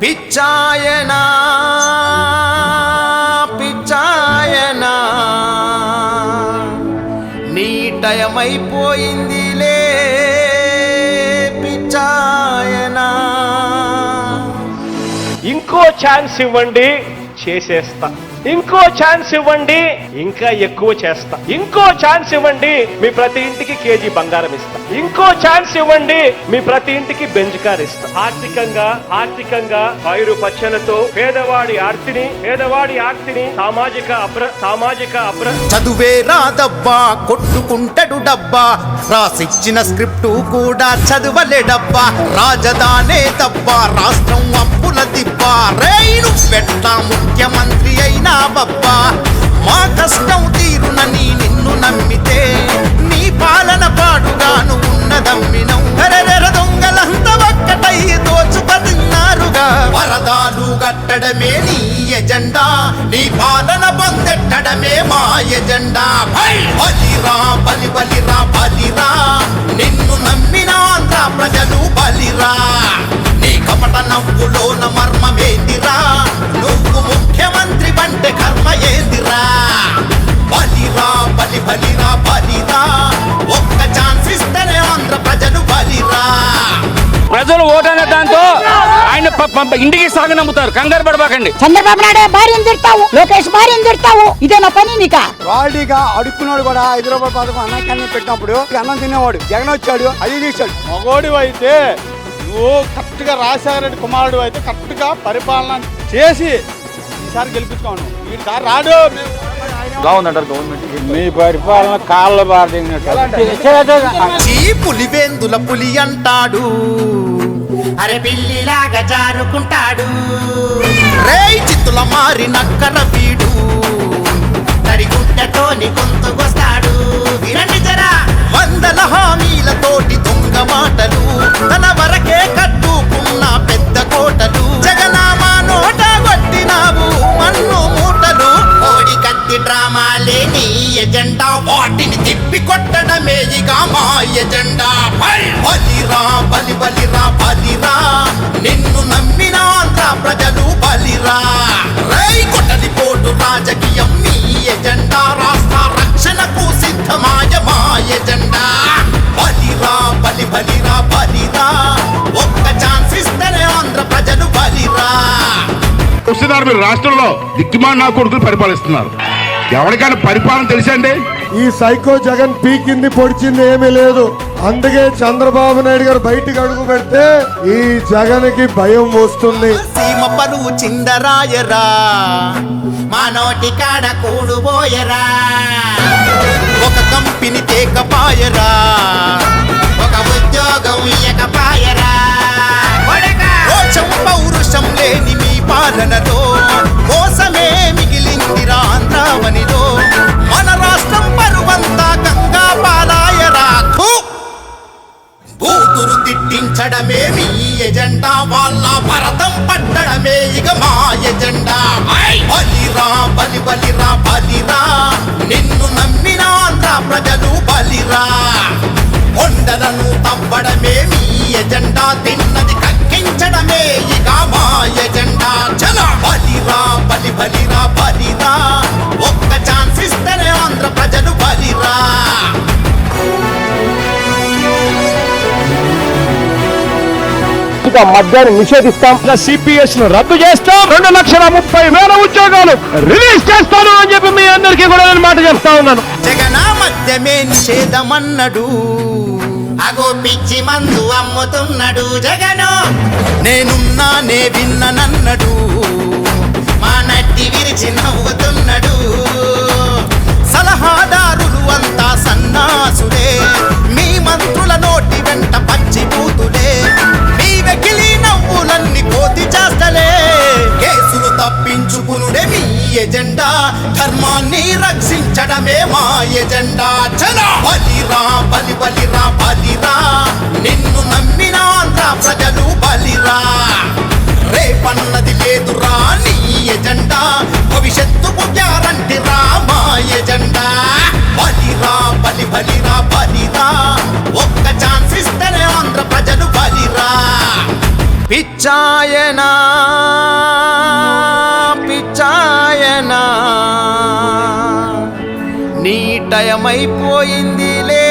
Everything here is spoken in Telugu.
పిచ్చాయనా పిచ్చాయనా నీ టయమైపోయిందిలే పిచ్చాయనా. ఇంకో ఛాన్స్ ఇవ్వండి చేసేస్తా, ఇంకో ఛాన్స్ ఇవ్వండి ఇంకా ఎక్కువ చేస్తా, ఇంకో ఛాన్స్ ఇవ్వండి మీ ప్రతి ఇంటికి కేజీ బంగారం ఇస్తా, ఇంకో ఛాన్స్ ఇవ్వండి మీ ప్రతి ఇంటికి బెంజ్ కార్ ఇస్తా. ఆర్థికంగా పైరు పచ్చలతో పేదవాడి ఆర్తిని సామాజిక చదువే రాదబ్బా కొట్టుకుంటాడు డబ్బా, రాసిచ్చిన స్క్రిప్టు కూడా చదువలే డబ్బా, రాజధానే తబ్బా రాష్ట్రం అప్పుల దిబ్బా, రైలు పెట్టా ముఖ్యమంత్రి అయినా బబ్బా, మా కష్టం తీరునని నిన్ను నమ్మితే నీ పాలన పాడుగాను ఉన్నదమ్మినం, కరెరెర దొంగలంతా ఒక్కటై దోచుకతిన్నారుగా, వరదాలు కట్టడమే నీ ఎజెండా, నీ పాలన పొందెట్టడమే మా ఎజెండా. బలిరా బలిరా బలిరా నిన్ను నమ్మిన ఆంధ్ర ప్రజలు బలిరా, నీ కపట నవ్వులోన మర్మమేందిరా, నువ్వు ముఖ్యమంత్రి అంటే కర్మ ఏందిరా, బలిరా బలిరా బలిరా ఒక్క ఛాన్స్ ఇస్తేనే ఆంధ్ర ప్రజలు బలిరా. ప్రజలు ఓటనే దాంతో ఆయన ఇంటికి సాగు నమ్ముతారు, కంగారు పడబాకండి. చంద్రబాబు నాయుడు భార్యను తిడతావు, లోకేష్ భార్యను తిడతావు, ఇదే నా పని నీకా? వాడిగా అడుక్కున్నాడు కూడా హైదరాబాద్ పథకం అన్నకన్నా పెట్టినప్పుడు అన్నం తినేవాడు, జగన్ వచ్చాడు అది తీశాడు. మగోడి అయితే నువ్వు కరెక్ట్ గా రాజశేఖర రెడ్డి కుమారుడు అయితే కరెక్ట్ గా పరిపాలన చేసి ఈసారి గెలిపించుకోను, ఈసారి రాడు. మీ పరిపాలన కాళ్ళ పులివేందుల పులి అంటాడు, అరే పిల్లిలాగా జారుకుంటాడు, రేయ్ చిత్తుల మారి నక్కర వీడు, తడిగుంటతోని గొంతుకొస్తాడు, వినండి జరా వందల హామీలతోటి దొంగ మాటలు, తన వరకే కట్టుకున్న పెద్ద కోటలు, జగనామా నోట కొట్టినావు మన్ను మూటలు, కోడి కత్తి డ్రామాలే నీ ఎజెండా, వాటిని తిప్పి కొట్టడమే ఇక మా ఎజెండా. బలిరా బలిరా బలిరా నిన్ను నమ్మిన ఆంధ్ర ప్రజలు బలిరా, రై కొట్టది పోటు రాజకీయం మీ ఎజెండా, రాష్ట్ర రక్షణకు సిద్ధమాయ మా ఎజెండా. బలిరా బలిరా బలిరా ఒక్క ఛాన్స్ ఇస్తేనే ఆంధ్ర ప్రజలు బలిరా. మీరు రాష్ట్రంలో దిక్కుమాన నా కొడుకులు పరిపాలిస్తున్నారు, ఎవరికైనా పరిపాలన తెలుసండి? ఈ సైకో జగన్ పీకింది పొడిచింది ఏమీ లేదు, అందుకే చంద్రబాబు నాయుడు గారు బయటికి అడుగు పెడితే ఈ జగన్ కి భయం వస్తుంది. సీమ పరువు చిందరాయరా మా నోటి కాడ కూడుబోయరా, ఒక కంపెనీ తేకపాయరా, ఒక ఉద్యోగం ఇయ్యకపాయరా, పౌరుషం లేని మీ పాలనలో మోసమే మిగిలిందిరా ఆంధ్రావనిలో, మన రాష్ట్రం పరువంతా గంగా పాలాయరా, కూతురు తిట్టించడమే మీ ఎజెండా, వాళ్ళ భరతం పట్టడమే ఇక మా ఎజెండా. బలిరా బలిరా బలిరా నిన్ను నమ్మిన ఆంధ్ర ప్రజలు బలిరా, కొండలను తవ్వడమే మీ ఎజెండా, తిన్నది కక్కించడమే ఇక మా ఎజెండా. చల బలిరా బలిరా బలిరా ఒక్క ఛాన్స్ ఇస్తేనే ఆంధ్ర ప్రజలు బలిరా. మద్యాన్ని నిషేధిస్తాం, సిపిఎస్ ను రద్దు చేస్తాం, 2,30,000 ఉద్యోగాలు రిలీజ్ చేస్తాను అని చెప్పి మీ అందరికీ కూడా నేను మాట చెప్తా ఉన్నాను. జగనా మద్యమే నిషేధమన్నడు, అగో పిచ్చి మందు అమ్ముతున్నాడు జగను, నేనున్నానే విన్ననన్నడు, మా నట్టి విరిచి నవ్వుతున్నాడు, సలహాదారులు అంతా సన్నాసులే, మీ మంత్రుల నోటి వెంట పచ్చి బూతులే, మీ వెకిలి నవ్వులన్నీ కోతి చేస్తలే, కేసులు తప్పించుకునుడే మీ ఎజెండా, ధర్మాన్ని రక్షించడమే మా ఎజెండా. చల బలిరా బలిరా బలిరా నిన్ను నమ్మిన ఆంధ్ర ప్రజలు బలిరా, రేపన్నది లేదురా నీ ఎజెండా, భవిష్యత్తుకు గ్యారంటీరా మా ఎజెండా. బలిరా బలిరా బలిరా ఒక్క ఛాన్స్ ఇస్తేనే ఆంధ్ర ప్రజలు బలిరా. పిచ్చాయనా నాయనా నీ టయమైపోయిందిలే